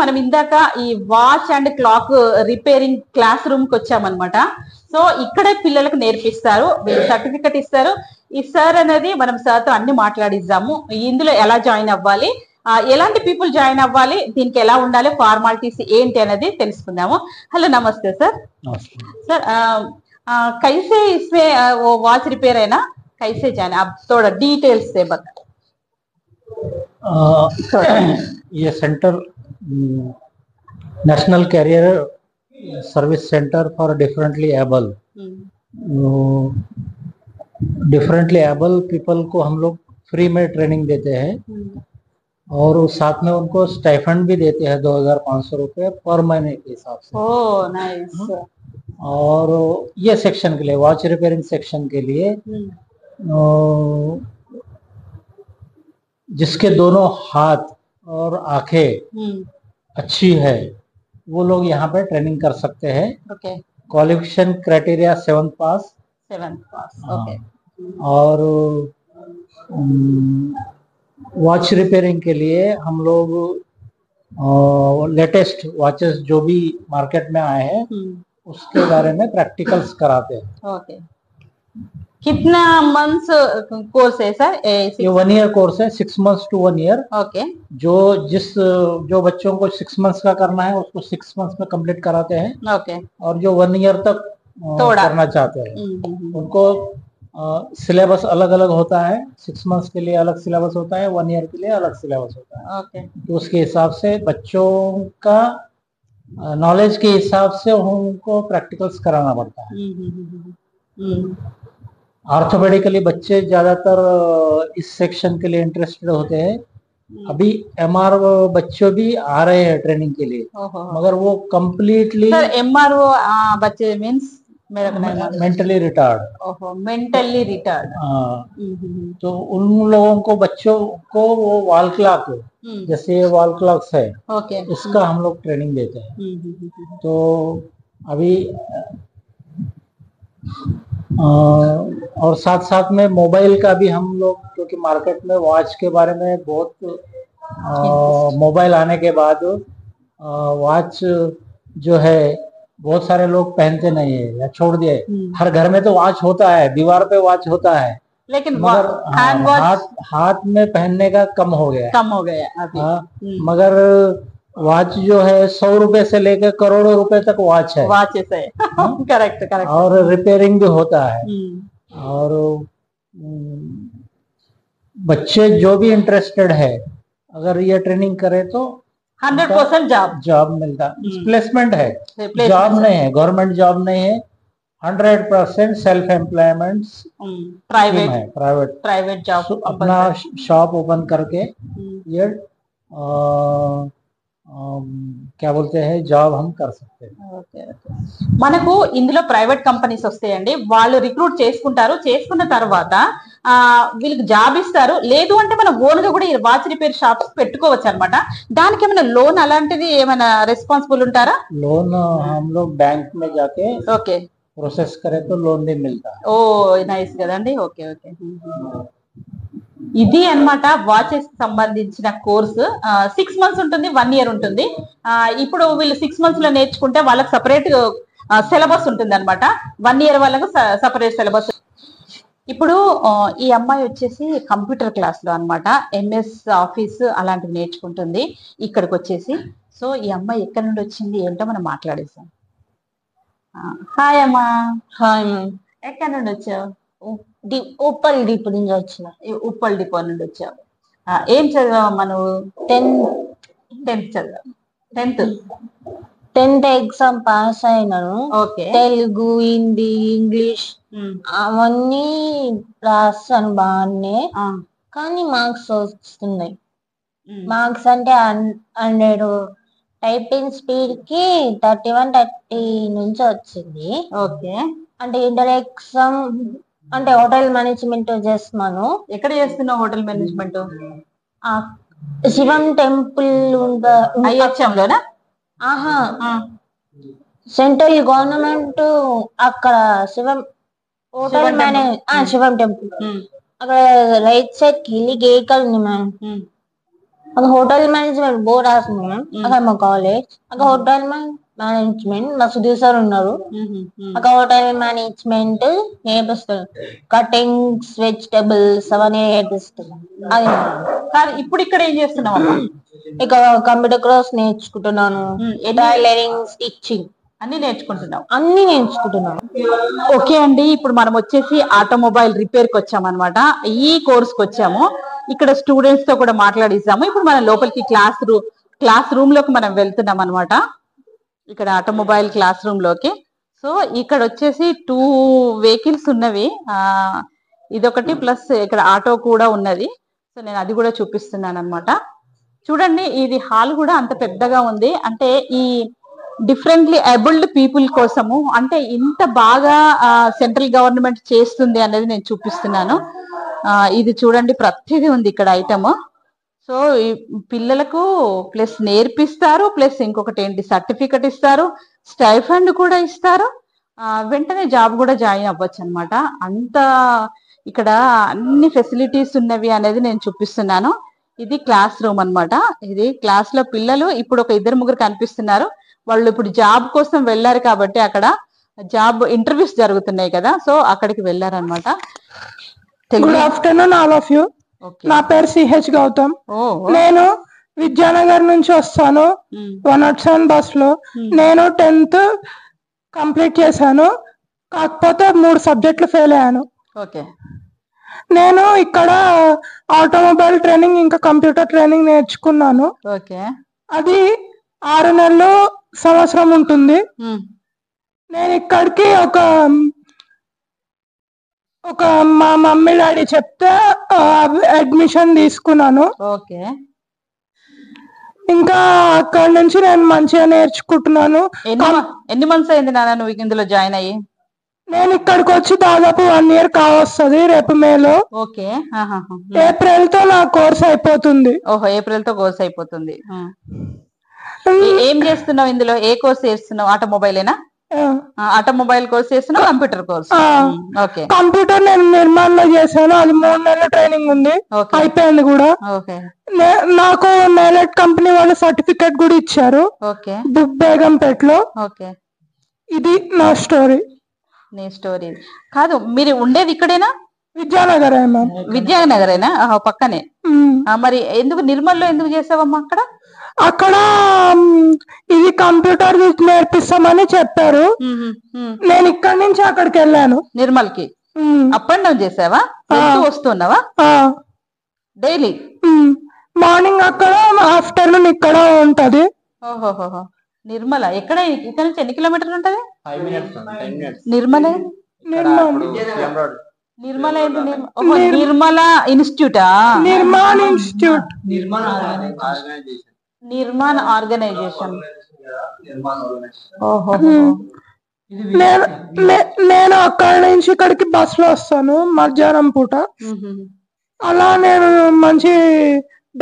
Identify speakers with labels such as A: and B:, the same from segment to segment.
A: మనం ఇందాక ఈ watch and clock repairing class room కి వచ్చామన్నమాట. సో ఇక్కడే పిల్లలకు నేర్పిస్తారు, సర్టిఫికెట్ ఇస్తారు. ఈ సార్ అనేది మనం సార్ తో అన్ని మాట్లాడిద్దాము. ఇందులో ఎలా జాయిన్ అవ్వాలి, ఎలాంటి పీపుల్ జాయిన్ అవ్వాలి, దీనికి ఎలా ఉండాలి, ఫార్మాలిటీస్ ఏంటి అనేది తెలుసుకుందాము. హలో నమస్తే సార్. सर कैसे इसमें वो वॉच रिपेयर है ना, कैसे जाना आप थोड़ा डिटेल्स से बता.
B: ये centre national career service centre for differently able people को हम लोग फ्री में ट्रेनिंग देते हैं और साथ में उनको स्टाइफंड भी देते हैं 2500 रुपये पर महीने के हिसाब से.
A: Oh nice.
B: और ये सेक्शन के लिए, वॉच रिपेयरिंग सेक्शन के लिए जिसके दोनों हाथ और आंखें अच्छी है वो लोग यहाँ पे ट्रेनिंग कर सकते हैं.
A: ओके.
B: क्वालिफिकेशन क्राइटेरिया 7th पास.
A: ओके.
B: और वॉच रिपेयरिंग के लिए हम लोग लेटेस्ट वॉचेस जो भी मार्केट में आए हैं उसके बारे में प्रैक्टिकल्स कराते हैं.
A: ओके. कितना मंथ्स कोर्स है सर?
B: ये 1 ईयर कोर्स है, 6 मंथ्स टू 1 ईयर.
A: ओके.
B: जो बच्चों को 6 मंथ्स का करना है उसको 6 मंथ्स में कंप्लीट कराते हैं.
A: ओके.
B: और जो 1 ईयर तक करना चाहते हैं उनको सिलेबस अलग अलग होता है. 6 मंथ्स के लिए अलग सिलेबस होता है, 1 ईयर के लिए अलग सिलेबस होता है.
A: ओके.
B: तो उसके हिसाब से बच्चों का नॉलेज के हिसाब से उनको प्रैक्टिकल्स कराना पड़ता है. ऑर्थोपेडिकली बच्चे ज्यादातर इस सेक्शन के लिए इंटरेस्टेड होते हैं. अभी MRO बच्चों भी आ रहे हैं ट्रेनिंग के लिए, मगर वो कम्प्लीटली.
A: सर MRO बच्चे means
B: mentally retard.
A: Mentally retard.
B: तो उन लोगों को, बच्चों को वो वॉल क्लॉक, जैसे ये वॉल क्लॉक्स है,
A: ओके,
B: इसका हम लोग ट्रेनिंग देते हैं. तो अभी और साथ साथ में मोबाइल का भी हम लोग, क्योंकि मार्केट में वॉच के बारे में बहुत मोबाइल आने के बाद वॉच जो है बहुत सारे लोग पहनते नहीं है या छोड़ दिए. हर घर में तो वॉच होता है, दीवार पे वॉच होता है,
A: लेकिन
B: मगर हाथ में पहनने का कम हो गया
A: अभी.
B: मगर वॉच जो है 100 रुपए से लेकर करोड़ों रुपए तक वॉच है.
A: करेक्ट.
B: और रिपेयरिंग भी होता है. और बच्चे जो भी इंटरेस्टेड है अगर ये ट्रेनिंग करे तो
A: 100%
B: जॉब मिलता. प्लेसमेंट है, जॉब नहीं है, गवर्नमेंट जॉब नहीं है. 100% सेल्फ एम्प्लॉयमेंट,
A: प्राइवेट जॉब.
B: अपना शॉप ओपन करके ये क्या बोलते हैं జాబ్ हम कर सकते हैं.
A: మనకు ఇందులో ప్రైవేట్ కంపెనీస్ వస్తాయండి. వాళ్ళు రిక్రూట్ చేసుకుంటారు, చేసుకున్న తర్వాత వీళ్ళకి జాబ్ ఇస్తారు. లేదు అంటే మనం ఓన్ గా కూడా ఈ వాచ్ రిపేర్ షాప్స్ పెట్టుకోవచ్చు అనమాట. దానికి ఏమైనా లోన్ అలాంటిది ఏమైనా రెస్పాన్సిబుల్ ఉంటారా?
B: लोन हम लोग बैंक में जाके
A: ఓకే
B: प्रोसेस करें तो लोन भी मिलता है.
A: ఓ నైస్ కదండి. ఓకే. ఇది అన్నమాట వాచెస్ సంబంధించిన కోర్సు. 6 మంత్స్ ఉంటుంది, 1 ఇయర్ ఉంటుంది. ఇప్పుడు వీళ్ళు 6 మంత్స్ లో నేర్చుకుంటే వాళ్ళకి సపరేట్ సిలబస్ ఉంటుంది అనమాట. 1 ఇయర్ వాళ్ళకు సపరేట్ సిలబస్. ఇప్పుడు ఈ అమ్మాయి వచ్చేసి కంప్యూటర్ క్లాస్ లో అనమాట MS ఆఫీస్ అలాంటివి నేర్చుకుంటుంది ఇక్కడికి వచ్చేసి. సో ఈ అమ్మాయి ఎక్కడి నుండి వచ్చింది ఏంటో మనం మాట్లాడేసాం. హాయ్ అమ్మా.
C: హాయ్.
A: ఎక్కడి నుండి వచ్చావు?
C: ఉప్పల్ డిపో నుంచి వచ్చిన.
A: ఉప్పల్ డిపో నుండి వచ్చావు. ఏం చదివావమ్మా నువ్వు? 10th చదివావు.
C: 10th ఎగ్జామ్ పాస్ అయినాను.
A: ఓకే.
C: తెలుగు, హిందీ, ఇంగ్లీష్ అవన్నీ రాస్తాను బాగానే, కానీ మార్క్స్ వస్తున్నాయి. మార్క్స్ అంటే 100, టైపింగ్ స్పీడ్ కి 31, 30 నుంచి వచ్చింది.
A: ఓకే.
C: అంటే ఇంటర్ ఎగ్జామ్ అంటే హోటల్ మేనేజ్మెంట్ చేస్తున్నాను.
A: ఎక్కడ చేస్తున్నావు హోటల్ మేనేజ్మెంట్?
C: శివం టెంపుల్
A: అయ్యచ్చంలోనా?
C: సెంట్రల్ గవర్నమెంట్ అక్కడ శివం హోటల్ శివం టెంపుల్ అక్కడ రైట్ సైడ్ కి వెళ్ళి గేట్ ఉంది ma'am. Aga hotel management board రాసింది మ్యామ్. అక్కడ మా కాలేజ్ అక్కడ హోటల్ మేనేజ్మెంట్ మా సుధీర్ సార్ ఉన్నారు. అక్కడ హోటల్ మేనేజ్మెంట్ నేర్పిస్తారు. కటింగ్స్ వెజిటబుల్స్ అవన్నీ నేర్పిస్తారు. అది
A: కాదు ఇప్పుడు ఇక్కడ ఏం చేస్తున్నావు అమ్మా?
C: ఇక్కడ కంప్యూటర్ కోర్స్ నేర్చుకుంటున్నాను. టైలరింగ్ స్టిచ్చింగ్
A: అన్ని నేర్చుకుంటున్నావు.
C: అన్ని నేర్చుకుంటున్నాను.
A: ఓకే అండి, ఇప్పుడు మనం వచ్చేసి ఆటోమొబైల్ రిపేర్ కి వచ్చామన్నమాట. ఈ కోర్స్ కి వచ్చాము. ఇక్కడ స్టూడెంట్స్ తో కూడా మాట్లాడిస్తాము. ఇప్పుడు మనం లోపలికి క్లాస్ రూమ్ లోకి మనం వెళ్తున్నాం అనమాట. ఇక్కడ ఆటోమొబైల్ క్లాస్ రూమ్ లోకి. సో ఇక్కడ వచ్చేసి 2 వెహికల్స్ ఉన్నవి. ఇదొకటి ప్లస్ ఇక్కడ ఆటో కూడా ఉన్నది. సో నేను అది కూడా చూపిస్తున్నాను అనమాట. చూడండి, ఇది హాల్ కూడా అంత పెద్దగా ఉంది. అంటే ఈ డిఫరెంట్లీ ఏబుల్డ్ పీపుల్ కోసము అంటే ఇంత బాగా సెంట్రల్ గవర్నమెంట్ చేస్తుంది అనేది నేను చూపిస్తున్నాను. ఇది చూడండి, ప్రతిదీ ఉంది ఇక్కడ ఐటమ్. సో ఈ పిల్లలకు ప్లస్ నేర్పిస్తారు, ప్లస్ ఇంకొకటి ఏంటి సర్టిఫికెట్ ఇస్తారు, స్టైఫండ్ కూడా ఇస్తారు. వెంటనే జాబ్ కూడా జాయిన్ అవ్వచ్చు అనమాట. అంత ఇక్కడ అన్ని ఫెసిలిటీస్ ఉన్నవి అనేది నేను చూపిస్తున్నాను. ఇది క్లాస్ రూమ్ అన్నమాట. ఇది క్లాస్ లో పిల్లలు ఇప్పుడు ఒక 2-3 కనిపిస్తున్నారు. వాళ్ళు ఇప్పుడు జాబ్ కోసం వెళ్ళారు కాబట్టి అక్కడ జాబ్ ఇంటర్వ్యూస్ జరుగుతున్నాయి కదా, సో అక్కడికి వెళ్ళారనమాట.
D: Good afternoon all of you. నా పేరు సిహెచ్ గౌతమ్. నేను విద్యానగర్ నుంచి వస్తాను 107 బస్ లో. నేను 10th కంప్లీట్ చేశాను, కాకపోతే 3 సబ్జెక్టులు ఫెయిల్ అయ్యాను.
A: ఓకే.
D: నేను ఇక్కడ ఆటోమొబైల్ ట్రైనింగ్ ఇంకా కంప్యూటర్ ట్రైనింగ్ నేర్చుకున్నాను.
A: ఓకే.
D: అది 6 నెలలు సంవత్సరం ఉంటుంది. నేను ఇక్కడికి ఒక మా మమ్మీ డాడీ చెప్తే అడ్మిషన్ తీసుకున్నాను.
A: ఓకే.
D: ఇంకా అక్కడ నుంచి నేను మంచిగా నేర్చుకుంటున్నాను.
A: ఎన్ని మంత్స్ అయింది నాన్న నువ్వు ఇందులో జాయిన్ అయ్యి?
D: నేను ఇక్కడికి వచ్చి దాదాపు 1 ఇయర్ కావస్తుంది రేపు మేలో.
A: ఓకే.
D: ఏప్రిల్ తో నా కోర్స్ అయిపోతుంది.
A: ఓహో, ఏప్రిల్ తో కోర్స్ అయిపోతుంది. ఏం చేస్తున్నావు ఇందులో? ఏ కోర్స్ చేస్తున్నావు? ఆటోమొబైలేనా? ఆటోమొబైల్ కోర్స్ చేస్తున్నావు, కంప్యూటర్ కోర్స్? ఓకే.
D: కంప్యూటర్ నేను నిర్మాణంలో చేశాను, అది 3 నెలల ట్రైనింగ్ ఉంది, అయిపోయింది కూడా.
A: ఓకే.
D: నాకు మేలెట్ కంపెనీ వాళ్ళు సర్టిఫికెట్ కూడా ఇచ్చారు.
A: ఓకే.
D: బేగంపేటలో.
A: ఓకే.
D: ఇది నా స్టోరీ.
A: నీ స్టోరీ కాదు, మీరు ఉండేది ఇక్కడేనా?
D: విద్యానగర్.
A: విద్యానగరేనా? పక్కనే. మరి ఎందుకు నిర్మల్లో ఎందుకు చేసావమ్మా అక్కడ?
D: అక్కడ ఇది కంప్యూటర్ నేర్పిస్తామని చెప్పారు. నేను ఇక్కడ నుంచి అక్కడికి వెళ్ళాను
A: నిర్మల్కి. అప్ అండ్ డౌన్ చేసావా? వస్తున్నావా డైలీ?
D: మార్నింగ్ అక్కడ, ఆఫ్టర్నూన్ ఇక్కడ ఉంటది.
A: ఓహోహో. నిర్మల ఎక్కడ? ఇక్కడ నుంచి ఎన్ని కిలోమీటర్లు ఉంటది? 5 minutes. నిర్మల నిర్మల ఇన్స్టిట్యూటా?
D: నిర్మాణ్ ఇన్స్టిట్యూట్.
A: నిర్మాణ్ ఆర్గనైజేషన్. ఓహో.
D: నేను అక్కడ నుంచి ఇక్కడికి బస్ లో వస్తాను మధ్యాహ్నం పూట. అలా నేను మంచి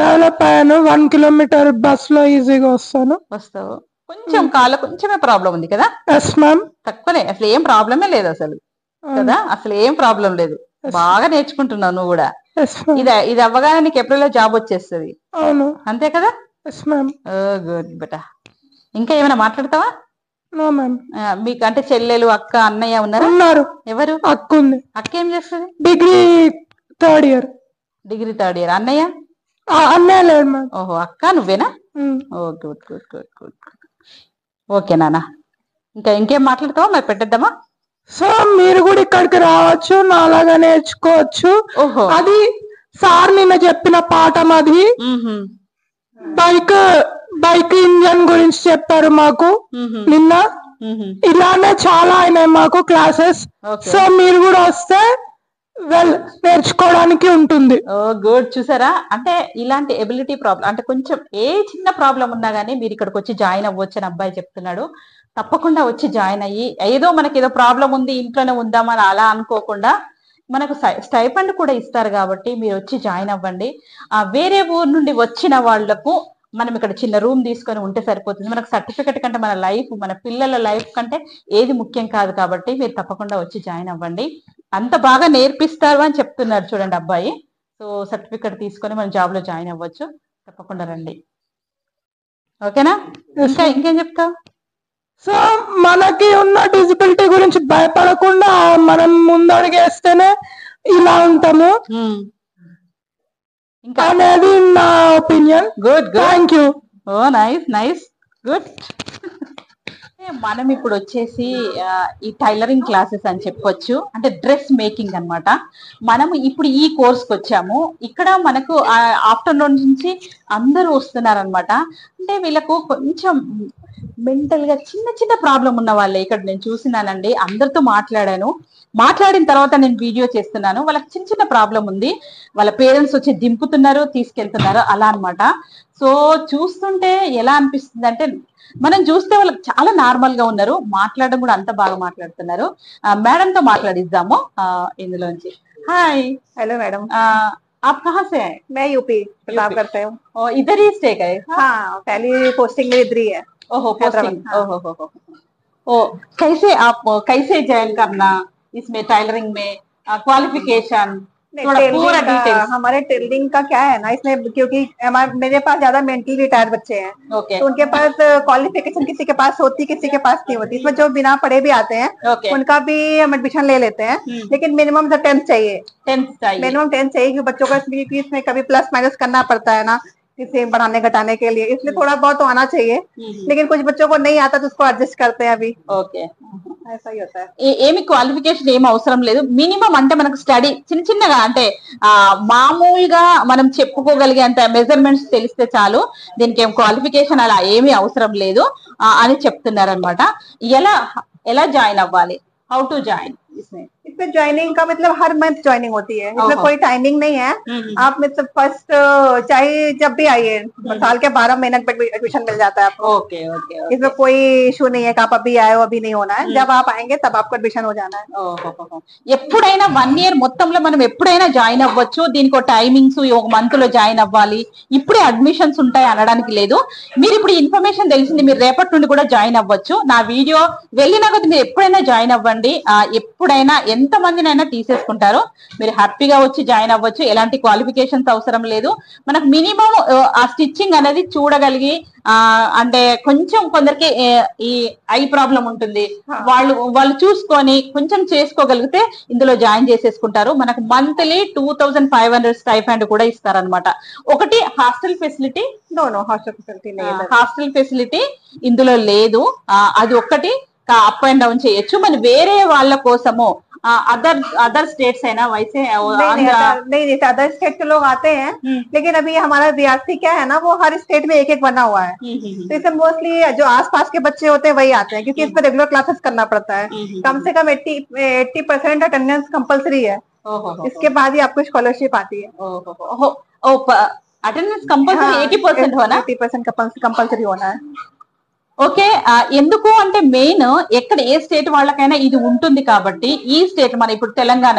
D: డెవలప్ అయ్యాను. 1 కిలోమీటర్ బస్ లో ఈజీగా
A: వస్తావు. కొంచెం కాళ్ళ కొంచెమే ప్రాబ్లం ఉంది కదా?
D: Yes ma'am.
A: తక్కువనే, అసలు ఏం ప్రాబ్లమే లేదు అసలు కదా? అసలు ఏం ప్రాబ్లం లేదు. బాగా నేర్చుకుంటున్నావు నువ్వు కూడా. ఇది అవ్వగానే నీకు ఏప్రిల్ లో జాబ్ వచ్చేస్తుంది.
D: అవును,
A: అంతే కదా?
D: Good
A: beta. ఇంకా ఏమైనా మాట్లాడతావా? మీకు అంటే చెల్లెలు, అక్క, అన్నయ్య
D: ఉన్నారు?
A: ఎవరు?
D: అక్క ఉంది.
A: అక్క ఏం చేస్తుంది?
D: Degree third year.
A: అన్నయ్య?
D: అన్నయ్య లేడు మ్యామ్.
A: ఓహో, అక్క నువ్వేనా? Good good good good. Okay నాన్న, ఇంకేం మాట్లాడతావా? మరి పెట్టేద్దామా?
D: సో మీరు కూడా ఇక్కడికి రావచ్చు, నాలాగా నేర్చుకోవచ్చు.
A: ఓహో.
D: అది సార్ నిన్న చెప్పిన పాఠం. అది బైక్ ఇంజన్ గురించి చెప్పారు మాకు నిన్న. ఇలానే చాలా అయినాయి మాకు క్లాసెస్. సో మీరు కూడా వస్తే నేర్చుకోవడానికి ఉంటుంది.
A: గుడ్. చూసారా, అంటే ఇలాంటి ఎబిలిటీ ప్రాబ్లం అంటే కొంచెం ఏ చిన్న ప్రాబ్లం ఉన్నా గానీ మీరు ఇక్కడికి వచ్చి జాయిన్ అవ్వచ్చు అని అబ్బాయి చెప్తున్నాడు. తప్పకుండా వచ్చి జాయిన్ అయ్యి, ఏదో మనకి ఏదో ప్రాబ్లం ఉంది ఇంట్లోనే ఉందామని అలా అనుకోకుండా మనకు స్టైఫండ్ కూడా ఇస్తారు కాబట్టి మీరు వచ్చి జాయిన్ అవ్వండి. వేరే ఊరు నుండి వచ్చిన వాళ్లకు మనం ఇక్కడ చిన్న రూమ్ తీసుకొని ఉంటే సరిపోతుంది. మనకు సర్టిఫికెట్ కంటే మన లైఫ్, మన పిల్లల లైఫ్ కంటే ఏది ముఖ్యం కాదు కాబట్టి మీరు తప్పకుండా వచ్చి జాయిన్ అవ్వండి. అంత బాగా నేర్పిస్తారు అని చెప్తున్నారు చూడండి అబ్బాయి. సో సర్టిఫికెట్ తీసుకొని మనం జాబ్ లో జాయిన్ అవ్వచ్చు. తప్పకుండా రండి. ఓకేనా? ఇంకేం చెప్తావు?
D: సో మనకి ఉన్న డిజిబిలిటీ గురించి భయపడకుండా మనం ముందడుగేస్తేనే ఇలా ఉంటాము
A: ఇంకా
D: అనేది నా opinion.
A: Good good.
D: Thank you.
A: Oh nice good. మనం ఇప్పుడు వచ్చేసి ఈ టైలరింగ్ క్లాసెస్ అని చెప్పొచ్చు, అంటే డ్రెస్ మేకింగ్ అన్నమాట. మనము ఇప్పుడు ఈ కోర్స్కి వచ్చాము. ఇక్కడ మనకు ఆఫ్టర్నూన్ నుంచి అందరూ వస్తున్నారనమాట. అంటే వీళ్ళకు కొంచెం మెంటల్ గా చిన్న ప్రాబ్లం ఉన్న వాళ్ళే ఇక్కడ నేను చూసినానండి. అందరితో మాట్లాడిన తర్వాత నేను వీడియో చేస్తున్నాను. వాళ్ళకి చిన్న ప్రాబ్లం ఉంది. వాళ్ళ పేరెంట్స్ వచ్చి దింపుతున్నారు, తీసుకెళ్తున్నారు, అలా అన్నమాట. సో చూస్తుంటే ఎలా అనిపిస్తుంది అంటే, మనం చూస్తే వాళ్ళకి చాలా నార్మల్ గా ఉన్నారు, మాట్లాడడం కూడా అంత బాగా మాట్లాడుతున్నారు. మేడం తో మాట్లాడిద్దాము ఇందులోంచి. హాయ్.
E: हेलो मैडम,
A: आप कहाँ से हैं?
E: मैं यूपी प्रतापगढ़ से हूँ।
A: इधर ही स्टे करे?
E: हाँ, पहली पोस्टिंग मेरी इधर ही है।
A: ओहो, पोस्टिंग।
E: हाँ।
A: ओ कैसे ज्वाइन करना इसमें, टाइलरिंग में क्वालिफिकेशन, थोड़ा पूरा डिटेल्स।
E: हमारे टेलरिंग का क्या है ना, इसमें क्योंकि मेरे पास ज्यादा मेंटली रिटायर्ड बच्चे हैं,
A: ओके
E: तो उनके पास क्वालिफिकेशन किसी के पास होती, किसी के पास नहीं होती। इसमें जो बिना पढ़े भी आते हैं
A: ओके,
E: उनका भी हम एडमिशन ले लेते हैं, लेकिन मिनिमम 10th चाहिए।
A: 10th चाहिए।
E: मिनिमम 10th चाहिए, क्योंकि बच्चों का इसमें कभी प्लस माइनस करना पड़ता है ना, इसे बढ़ाने घटाने के लिए, इसलिए थोड़ा बहुत तो आना चाहिए। लेकिन कुछ बच्चों को नहीं आता तो उसको एडजस्ट करते हैं अभी,
A: ఓకే.
E: ऐसा ही होता है।
A: ఏమి క్వాలిఫికేషన్ ఏమి అవసరం లేదు. మినిమం అంటే మనకు స్టడీ చిన్నగా అంటే మామూలుగా మనం చెప్పుకోగలిగేంత మెజర్మెంట్స్ తెలిస్తే చాలు. దీనికి ఏం క్వాలిఫికేషన్ అలా ఏమీ అవసరం లేదు అని చెప్తున్నారనమాట. ఎలా జాయిన్ అవ్వాలి? How to join?
E: इसमें ज्वाइनिंग का मतलब हर मंथ ज्वाइनिंग होती है, इसमें कोई टाइमिंग नहीं है। आप मतलब फर्स्ट चाहे जब भी आइए, साल के 12 महीने तक एडमिशन मिल जाता है आपको।
A: Okay okay.
E: इसमें कोई इशू नहीं है कि आप अभी आए हो, अभी नहीं होना है। जब आप आएंगे तब आपको एडमिशन हो जाना है।
A: ఎప్పుడైనా 1 year మొత్తంలో మనం ఎప్పుడైనా జాయిన్ అవ్వచ్చు. దీనికి టైమింగ్స్ ఒక మంత్ లో జాయిన్ అవ్వాలి, ఇప్పుడే అడ్మిషన్స్ ఉంటాయి అనడానికి లేదు. మీరు ఇప్పుడు ఇన్ఫర్మేషన్ తెలిసింది, మీరు రేపటి నుండి కూడా జాయిన్ అవ్వచ్చు. నా వీడియో వెళ్ళిన కొద్ది మీరు ఎప్పుడైనా జాయిన్ అవ్వండి. ఎప్పుడైనా ఎంత మందినైనా తీసేసుకుంటారు. మీరు హ్యాపీగా వచ్చి జాయిన్ అవ్వచ్చు. ఎలాంటి క్వాలిఫికేషన్స్ అవసరం లేదు. మనకు మినిమం ఆ స్టిచ్చింగ్ అనేది చూడగలిగి, అంటే కొంచెం కొందరికి ఈ ఐ ప్రాబ్లం ఉంటుంది, వాళ్ళు చూసుకొని కొంచెం చేసుకోగలిగితే ఇందులో జాయిన్ చేసేసుకుంటారు. మనకు మంత్లీ 2500 స్టైఫండ్ కూడా ఇస్తారనమాట. ఒకటి హాస్టల్ ఫెసిలిటీ, హాస్టల్ ఫెసిలిటీ ఇందులో లేదు. అది ఒక్కటి అప్ అండ్ డౌన్ చేయొచ్చు. మరి వేరే వాళ్ళ కోసము अदर स्टेट्स है ना, वैसे
E: नहीं अदर स्टेट के लोग आते हैं, लेकिन अभी हमारा रियासी क्या है ना, वो हर स्टेट में एक बना हुआ है। तो इसमें मोस्टली जो आसपास के बच्चे होते हैं वही आते हैं, क्योंकि इसमें रेगुलर क्लासेस करना पड़ता है। कम से कम 80% अटेंडेंस कंपलसरी है। इसके बाद ही आपको स्कॉलरशिप आती है।
A: अटेंडेंस कंपलसरी 80% होना,
E: 80% कंपलसरी होना है।
A: ఓకే. ఎందుకు అంటే మెయిన్ ఎక్కడ ఏ స్టేట్ వాళ్ళకైనా ఇది ఉంటుంది కాబట్టి, ఈ స్టేట్ మన ఇప్పుడు తెలంగాణ,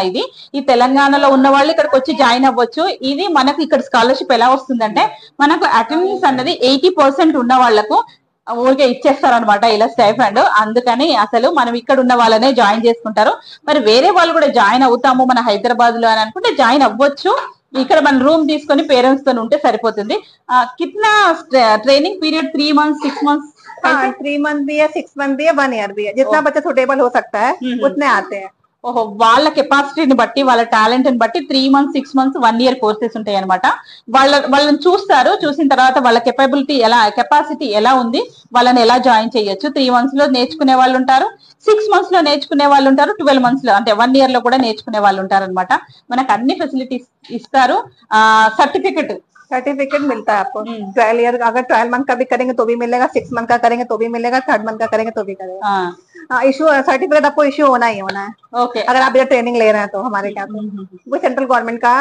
A: ఈ తెలంగాణలో ఉన్న వాళ్ళు ఇక్కడికి వచ్చి జాయిన్ అవ్వచ్చు. ఇది మనకు ఇక్కడ స్కాలర్షిప్ ఎలా వస్తుందంటే, మనకు అటెండెన్స్ అన్నది 80% ఉన్న వాళ్లకు ఊరికే ఇచ్చేస్తారనమాట ఇలా స్టైఫండ్. అందుకని అసలు మనం ఇక్కడ ఉన్న వాళ్ళనే జాయిన్ చేసుకుంటారు. మరి వేరే వాళ్ళు కూడా జాయిన్ అవుతాము మన హైదరాబాద్ లో అని అనుకుంటే జాయిన్ అవ్వచ్చు. ఇక్కడ మన రూమ్ తీసుకొని పేరెంట్స్ తో ఉంటే సరిపోతుంది. కిतना training period? 3 months 6 months?
E: 3 month भी है, 6 month भी है, 1 year भी है। जितना बच्चा सुटेबल हो सकता है उतने आते हैं।
A: ఓహో, వాళ్ళ కెపాసిటీని బట్టి, వాళ్ళ టాలెంట్ ని బట్టి 3 months 6 months 1 year కోర్సెస్ ఉంటాయి అనమాట. వాళ్ళని చూస్తారు. చూసిన తర్వాత వాళ్ళ కెపాసిటీ ఎలా ఉంది, వాళ్ళని ఎలా జాయిన్ చేయొచ్చు. 3 months లో నేర్చుకునే వాళ్ళు ఉంటారు, 6 months లో నేర్చుకునే వాళ్ళు ఉంటారు, 12 months లో అంటే 1 year లో కూడా నేర్చుకునే వాళ్ళు ఉంటారు అనమాట. మనకు అన్ని ఫెసిలిటీస్ ఇస్తారు.
E: सर्टिफिकेट मिलता है आपको। 12 ईयर अगर 12 मंथ का भी करेंगे तो भी मिलेगा, 6 मंथ का करेंगे तो भी मिलेगा, 3rd मंथ का करेंगे तो भी करेगा। इशू सर्टिफिकेट आपको इशू होना ही होना है।
A: ओके,
E: अगर आप इधर ट्रेनिंग ले रहे हैं तो हमारे क्या वो सेंट्रल गवर्नमेंट का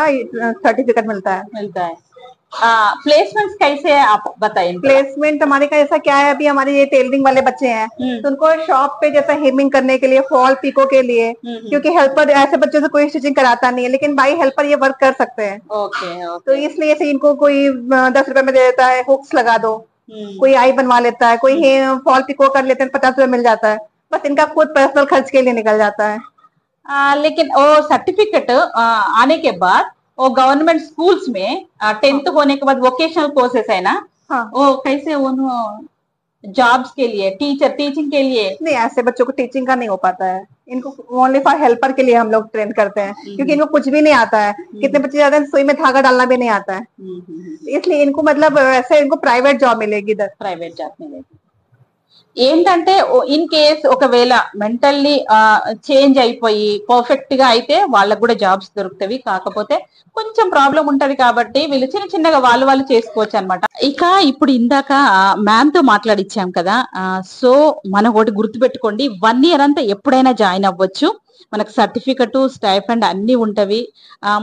E: सर्टिफिकेट मिलता है।
A: प्लेसमेंट्स कैसे है आप बताइए?
E: प्लेसमेंट हमारे का ऐसा क्या है, अभी हमारे ये टेलरिंग वाले बच्चे हैं तो उनको शॉप पे जैसा हेमिंग करने के लिए, फॉल पिको के लिए, क्योंकि हेल्पर ऐसे बच्चों से कोई स्टिचिंग कराता नहीं है, लेकिन बाई हेल्पर ये वर्क कर सकते हैं।
A: ओके,
E: तो इसलिए से इनको कोई 10 रुपए में दे देता है, हुक्स लगा दो, कोई आई बनवा लेता है, कोई फॉल पिको कर लेते हैं, 50 रुपए मिल जाता है। बस इनका खुद पर्सनल खर्च के लिए निकल जाता है।
A: लेकिन वो सर्टिफिकेट आने के बाद वो गवर्नमेंट स्कूल्स में 10th होने के बाद वोकेशनल कोर्सेस है ना,
E: हाँ।
A: वो कैसे उन जॉब्स के लिए टीचिंग के लिए?
E: नहीं, ऐसे बच्चों को टीचिंग का नहीं हो पाता है, इनको ओनली फॉर हेल्पर के लिए हम लोग ट्रेन करते हैं, क्योंकि इनको कुछ भी नहीं आता है। कितने बच्चे जाते हैं सुई में धागा डालना भी नहीं आता है, इसलिए इनको मतलब वैसे इनको प्राइवेट जॉब मिलेगी इधर।
A: ప్రైవేట్ జాబ్ మీద ఏంటంటే ఇన్ కేస్ ఒకవేళ మెంటల్లీ చేంజ్ అయిపోయి పర్ఫెక్ట్ గా అయితే వాళ్ళకు కూడా జాబ్స్ దొరుకుతాయి. కాకపోతే కొంచెం ప్రాబ్లం ఉంటది కాబట్టి వీళ్ళు చిన్న చిన్నగా వాళ్ళు చేసుకోవచ్చు అనమాట. ఇక ఇప్పుడు ఇందాక మ్యామ్ తో మాట్లాడిచ్చాం కదా, సో మనం ఒకటి గుర్తుపెట్టుకోండి, 1 year అంతా ఎప్పుడైనా జాయిన్ అవ్వచ్చు. మనకు సర్టిఫికెట్ స్టైఫండ్ అన్ని ఉంటవి.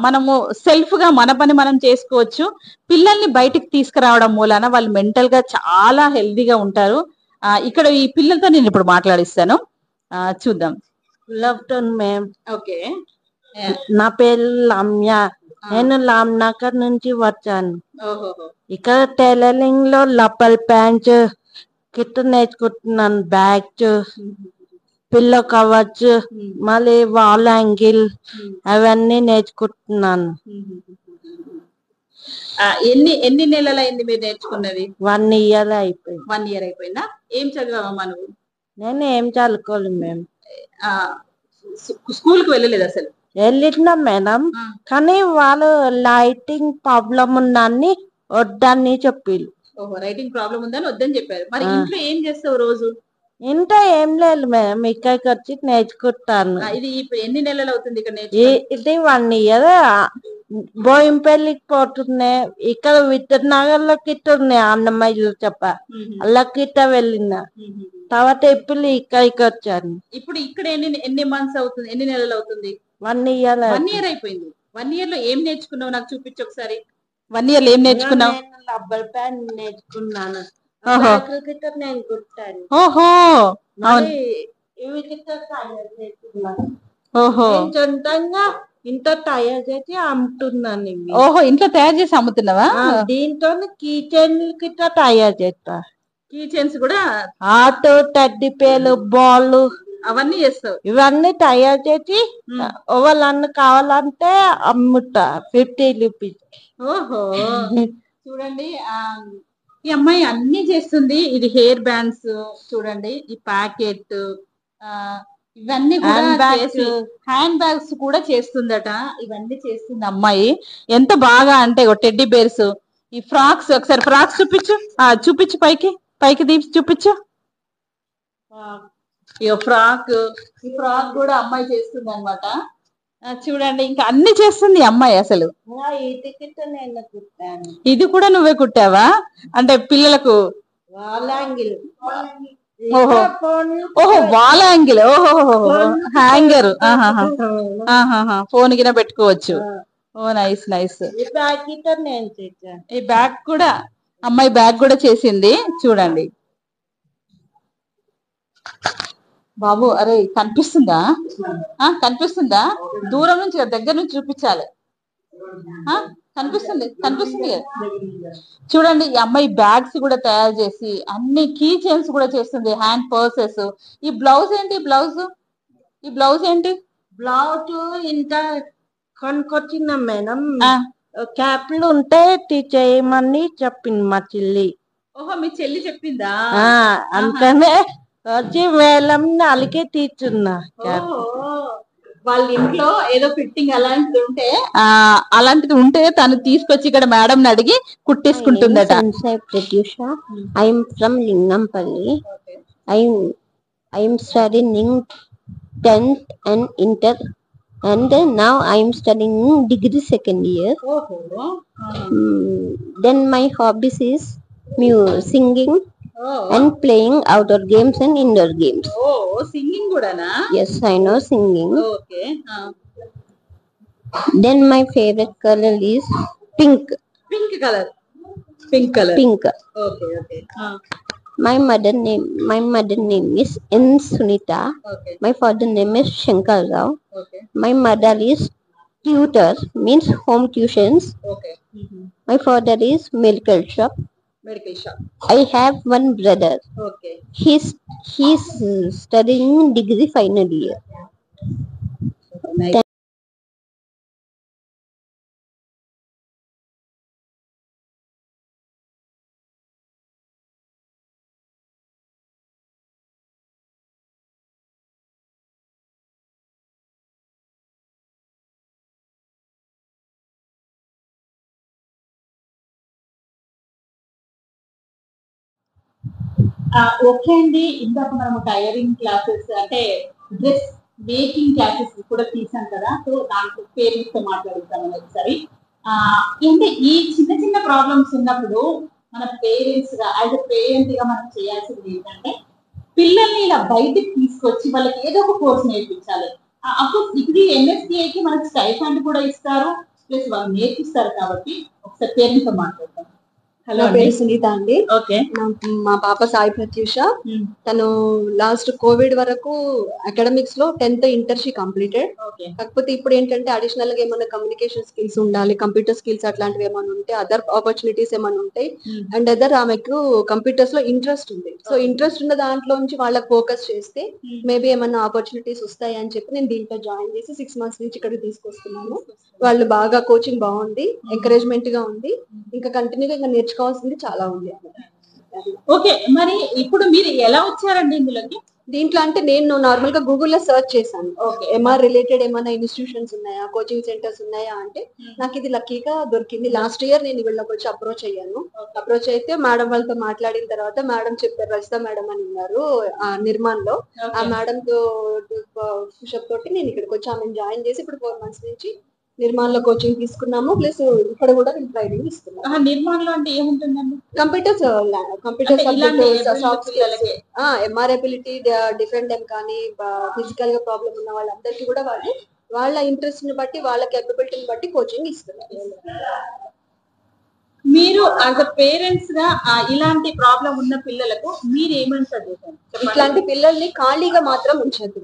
A: మనము సెల్ఫ్ గా మన పని మనం చేసుకోవచ్చు. పిల్లల్ని బయటికి తీసుకురావడం మూలాన వాళ్ళు మెంటల్ గా చాలా హెల్దీగా ఉంటారు. ఇక్కడ ఈ పిల్లలతో నేను ఇప్పుడు మాట్లాడిస్తాను, చూద్దాం.
C: Good afternoon ma'am.
A: ఓకే,
C: నా పేరు లామ్య. నేను లామ్నగర్ నుంచి వచ్చాను. ఇక్కడ టైలరింగ్ లో లపల్ ప్యాంట్ కిట్ నేర్చుకుంటున్నాను, బ్యాగ్, పిల్లో కవర్స్, మళ్ళీ వాల్ యాంగిల్ అవన్నీ నేర్చుకుంటున్నాను.
A: ఎన్ని నెలలు అయింది మీరు నేర్చుకున్నది?
C: 1 year అయిపోయింది.
A: 1 year అయిపోయిందా? ఏం చదివామా నువ్వు?
C: నేను ఏం చదువుకోలేదు మ్యామ్.
A: స్కూల్ కి వెళ్ళలేదు అసలు?
C: వెళ్ళినా మేడం, కానీ వాళ్ళు లైటింగ్ ప్రాబ్లం ఉందని వద్దని చెప్పారు.
A: ఓహో, రైటింగ్ ప్రాబ్లం ఉందని వద్దని చెప్పారు. మరి ఇంట్లో ఏం చేస్తావు రోజు?
C: ఇంట్లో ఏం లేదు మేడం, ఇక్కడికి వచ్చి నేర్చుకుంటాను.
A: ఇది ఎన్ని నెలలు అవుతుంది ఇక్కడ
C: ఇది 1 year. బోయింపల్లికి పోతున్నాయి, ఇక్కడ విత్తనగర్ లో కిట్ ఉన్నాయి, అన్నమయ్యలు చెప్ప అలా కిట్ట వెళ్ళిన తర్వాత ఇప్పుడు ఇక్కడికి వచ్చాను.
A: ఇప్పుడు ఇక్కడ ఎన్ని మంత్స్ అవుతుంది, ఎన్ని నెలలు అవుతుంది?
C: 1 year.
A: 1 year అయిపోయింది. 1 year లో ఏం నేర్చుకున్నావు నాకు చూపించు ఒకసారి. 1 year లో ఏం నేర్చుకున్నావు?
C: రబ్బర్ ప్యాంట్ నేర్చుకున్నాను, కిట్ట నేను కుట్టాను.
A: ఓహో,
C: ఇవి కిట్ట నేర్చుకున్నాను.
A: ఓహో,
C: సొంతంగా ఇంత తయారు చేసి అమ్ముతున్నాను ఇవి.
A: ఓహో, ఇంట్లో తయారు చేసి అమ్ముతున్నావా?
C: దీంతో కీ చైన్ కిట్ట తయారు చేస్తా.
A: కీ చైన్స్ కూడా,
C: ఆటో, టెడ్డీ పేలు, బాల్
A: అవన్నీ చేస్తావు?
C: ఇవన్నీ తయారు చేసి వాళ్ళన్న కావాలంటే అమ్ముతా 50 rupees.
A: ఓహో, చూడండి ఈ అమ్మాయి అన్ని చేస్తుంది. ఇది హెయిర్ బ్యాండ్స్ చూడండి, ఈ ప్యాకెట్, ఇవన్నీ కూడా హ్యాండ్ బ్యాగ్స్ కూడా చేస్తుందట. ఇవన్నీ చేస్తుంది అమ్మాయి. ఎంత బాగా అంటే టెడ్డీ బేర్స్, ఈ ఫ్రాక్స్, ఒకసారి ఫ్రాక్స్ చూపించు, చూపించు, పైకి తీసి చూపించు. ఈ ఫ్రాక్ కూడా అమ్మాయి చేస్తుంది అనమాట. చూడండి, ఇంకా అన్ని చేస్తుంది ఈ అమ్మాయి అసలు. ఇది కూడా నువ్వే కుట్టావా? అంటే పిల్లలకు ఓహో, వాల్ యాంగిల్, ఓహో, హ్యాంగర్, ఫోన్ కింద పెట్టుకోవచ్చు. ఓ నైస్ నైస్. ఈ బ్యాగ్ కూడా అమ్మాయి బ్యాగ్ కూడా చేసింది చూడండి. బాబు, అరే కనిపిస్తుందా? కనిపిస్తుందా? దూరం నుంచి దగ్గర నుంచి చూపించాలి. కనిపిస్తుంది కదా. చూడండి, ఈ అమ్మాయి బ్యాగ్స్ కూడా తయారు చేసి అన్ని కీ చైన్స్ కూడా చేస్తుంది, హ్యాండ్ పర్సెస్. ఈ బ్లౌజ్ ఏంటి? ఈ బ్లౌజ్ ఏంటి?
C: బ్లౌజ్ ఇంకా కొనుక్కొచ్చిన మేడం, క్యాప్లు ఉంటే చేయమని చెప్పింది మా చెల్లి.
A: ఓహో, మీ చెల్లి చెప్పిందా?
C: అంతనే వచ్చి వేలం అలిగే తీర్చున్నా.
A: వాళ్ళ ఇంట్లో ఏదో ఫిట్టింగ్ అలాంటిది ఉంటే తను తీసుకొచ్చి ఇక్కడ మేడం అడిగి కుట్టేసుకుంటుందట.
F: I'm from Lingampally. I'm studying 10th and inter, and now I am studying degree 2nd year. Then my hobbies is singing and playing outdoor games and indoor games.
A: Singing kudana?
F: Yes, I know singing.
A: Okay.
F: Then my favorite color is pink.
A: Pink color.
F: Pink.
A: Okay.
F: My mother name is N. Sunita.
A: Okay.
F: My father name is Shankar Rao.
A: Okay.
F: My mother is tutor, means home tuitions.
A: Okay.
F: My father is medical shop. I have one brother.
A: Okay.
F: He's studying degree final year.
A: Nice. Okay అండి, ఇందాక మనము tailoring classes అంటే dress making classes కూడా తీసాం కదా, so దాంట్లో parents తో మాట్లాడుతామని ఒకసారి. అంటే ఈ చిన్న చిన్న ప్రాబ్లమ్స్ ఉన్నప్పుడు మన పేరెంట్స్ గా యాజ్ ఎ పేరెంట్ గా మనం చేయాల్సింది ఏంటంటే పిల్లల్ని ఇలా బయటికి తీసుకొచ్చి వాళ్ళకి ఏదో ఒక కోర్స్ నేర్పించాలి. అప్పుడు ఇప్పుడు MSDAకి మనకి స్టైఫండ్ కూడా ఇస్తారు, ప్లస్ వాళ్ళు నేర్పిస్తారు. కాబట్టి ఒకసారి పేరెంట్స్ తో మాట్లాడతాం.
G: హలో, పేరు సునీత అండి.
A: ఓకే.
G: మా పాప సాయి ప్రత్యూష. తను లాస్ట్ కోవిడ్ వరకు అకాడమిక్స్ లో 10th ఇంటర్ షీ కంప్లీటెడ్. కాకపోతే ఇప్పుడు ఏంటంటే అడిషనల్ గా ఏమైనా కమ్యూనికేషన్ స్కిల్స్ ఉండాలి, కంప్యూటర్ స్కిల్స్ అట్లాంటివి ఏమైనా ఉంటే, అదర్ ఆపర్చునిటీస్ ఏమైనా ఉంటాయి. అండ్ అదర్ ఆమెకు కంప్యూటర్స్ లో ఇంట్రెస్ట్ ఉంది. సో ఇంట్రెస్ట్ ఉన్న దాంట్లో నుంచి వాళ్ళకి ఫోకస్ చేస్తే మేబీ ఏమైనా ఆపర్చునిటీస్ వస్తాయి అని చెప్పి నేను దీంట్లో జాయిన్ చేసి 6 months నుంచి ఇక్కడికి తీసుకొస్తున్నాను. వాళ్ళు బాగా కోచింగ్ బాగుంది, ఎంకరేజ్మెంట్ గా ఉంది. ఇంకా కంటిన్యూగా ఇంకా నేర్చుకోవాల్సింది చాలా ఉంది.
A: ఓకే, మరి ఇప్పుడు మీరు ఎలా వచ్చారండి ఇందులోకి?
G: దీంట్లో అంటే నేను నార్మల్ గా గూగుల్లో సెర్చ్ చేశాను, ఎంఆర్ రిలేటెడ్ ఏమైనా ఇన్స్టిట్యూషన్స్ ఉన్నాయా, కోచింగ్ సెంటర్స్ ఉన్నాయా అంటే నాకు ఇది లక్కీగా దొరికింది. లాస్ట్ ఇయర్ నేను వీళ్ళకి వచ్చి అప్రోచ్ అయ్యాను. అప్రోచ్ అయితే మేడం వాళ్ళతో మాట్లాడిన తర్వాత మేడం చెప్పారు, రజిత మేడం అని ఉన్నారు నిర్మాణ్ లో, ఆ మేడం తో పుషప్ తోటి నేను ఇక్కడికి వచ్చి ఆమెను జాయిన్ చేసి ఇప్పుడు 4 months నుంచి నిర్మాణ్ లో కోచింగ్ తీసుకున్నాము. ప్లస్ ఇక్కడ కూడా నేను ట్రైనింగ్ ఇస్తున్నాను.
A: నిర్మాణ్ లో అంటే ఏముంటుందండి?
G: Computers soft skills, MR ability, different కానీ ఫిజికల్ గా ప్రాబ్లమ్ ఉన్న వాళ్ళందరికీ కూడా వాళ్ళ ఇంట్రెస్ట్ ని బట్టి, వాళ్ళ కేపబిలిటీని బట్టి కోచింగ్ ఇస్తున్నారు.
A: మీరు యాజ్ అ పేరెంట్స్ గా ఇలాంటి ప్రాబ్లం ఉన్న పిల్లలకు మీరు ఏమని సజెషన్?
G: ఇట్లాంటి పిల్లల్ని ఖాళీగా మాత్రం ఉంచద్దు.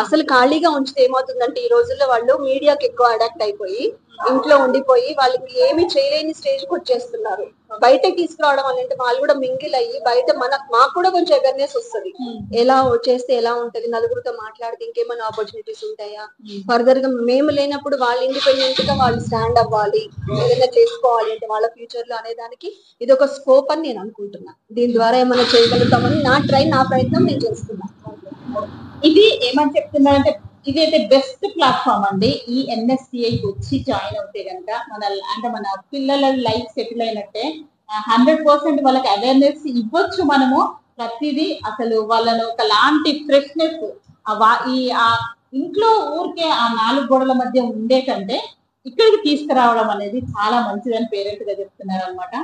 G: అసలు ఖాళీగా ఉంచితే ఏమవుతుందంటే ఈ రోజుల్లో వాళ్ళు మీడియాకి ఎక్కువ అడాక్ట్ అయిపోయి ఇంట్లో ఉండిపోయి వాళ్ళకి ఏమి చేయలేని స్టేజ్ కి వచ్చేస్తున్నారు. బయటకి తీసుకురావడం అంటే వాళ్ళు కూడా మింగిల్ అయ్యి బయట మాకు కూడా కొంచెం అవేర్నెస్ వస్తుంది, ఎలా చేస్తే ఎలా ఉంటది, నలుగురితో మాట్లాడితే ఇంకేమైనా ఆపర్చునిటీస్ ఉంటాయా, ఫర్దర్ గా మేము లేనప్పుడు వాళ్ళు ఇండిపెండెంట్ గా వాళ్ళు స్టాండ్ అవ్వాలి, ఏదైనా చేసుకోవాలి అంటే వాళ్ళ ఫ్యూచర్ లో అనేదానికి ఇది ఒక స్కోప్ అని నేను అనుకుంటున్నా. దీని ద్వారా ఏమైనా చేయగలుగుతామని నా ప్రయత్నం నేను చేస్తున్నాను.
A: ఇది ఏమని చెప్తున్నారంటే ఇదైతే బెస్ట్ ప్లాట్ఫామ్ అండి. ఈ NSDAకి వచ్చి జాయిన్ అవుతే కనుక మన పిల్లల లైఫ్ సెటిల్ అయినట్టే. 100% వాళ్ళకి అవేర్నెస్ ఇవ్వచ్చు మనము. ప్రతిదీ అసలు వాళ్ళను ఒకలాంటి ఫ్రెష్నెస్ ఇంట్లో ఊరికే ఆ 4 గోడల మధ్య ఉండే కంటే ఇక్కడికి తీసుకురావడం అనేది చాలా మంచిదని పేరెంట్ గా చెప్తున్నారు అనమాట.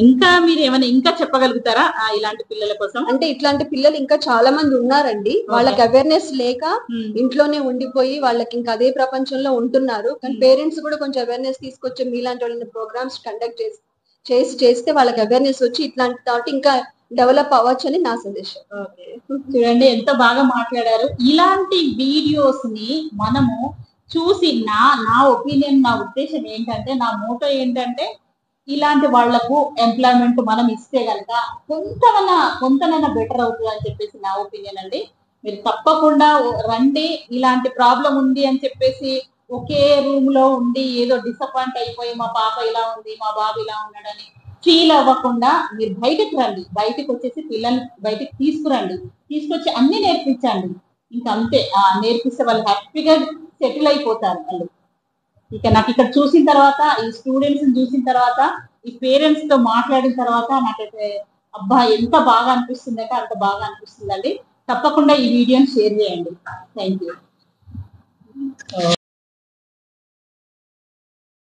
A: ఇంకా మీరు ఏమైనా ఇంకా చెప్పగలుగుతారా ఇలాంటి పిల్లల కోసం?
G: అంటే ఇట్లాంటి పిల్లలు ఇంకా చాలా మంది ఉన్నారండి. వాళ్ళకి అవేర్నెస్ లేక ఇంట్లోనే ఉండిపోయి వాళ్ళకి ఇంకా అదే ప్రపంచంలో ఉంటున్నారు. కానీ పేరెంట్స్ కూడా కొంచెం అవేర్నెస్ తీసుకొచ్చి మీలాంటి వాళ్ళని ప్రోగ్రామ్స్ కండక్ట్ చేస్తే వాళ్ళకి అవేర్నెస్ వచ్చి ఇట్లాంటి థాట్ ఇంకా డెవలప్ అవ్వచ్చు అని నా సజెషన్.
A: చూడండి ఎంత బాగా మాట్లాడారు. ఇలాంటి వీడియోస్ ని మనము చూసి నా ఒపీనియన్, నా ఉద్దేశం ఏంటంటే, నా మోటో ఏంటంటే ఇలాంటి వాళ్లకు ఎంప్లాయ్మెంట్ మనం ఇస్తే గనక కొంతనైనా బెటర్ అవుతుంది అని చెప్పేసి నా ఒపీనియన్ అండి. మీరు తప్పకుండా రండి. ఇలాంటి ప్రాబ్లం ఉంది అని చెప్పేసి ఒకే రూమ్ లో ఉండి ఏదో డిసప్పాయింట్ అయిపోయి మా పాప ఇలా ఉంది, మా బాబు ఇలా ఉన్నాడని ఫీల్ అవ్వకుండా మీరు బయటకు రండి. బయటకు వచ్చేసి పిల్లల్ని బయటకు తీసుకొచ్చి అన్ని నేర్పించండి. ఇంకా అంతే, నేర్పిస్తే వాళ్ళు హ్యాపీగా సెటిల్ అయిపోతారు వాళ్ళు. ఇక నాకు ఇక్కడ చూసిన తర్వాత, ఈ స్టూడెంట్స్ చూసిన తర్వాత, ఈ పేరెంట్స్ తో మాట్లాడిన తర్వాత నాకైతే అబ్బా ఎంత బాగా అనిపిస్తుంది అంటే అంత బాగా అనిపిస్తుందండి. తప్పకుండా ఈ వీడియోని షేర్ చేయండి. Thank you.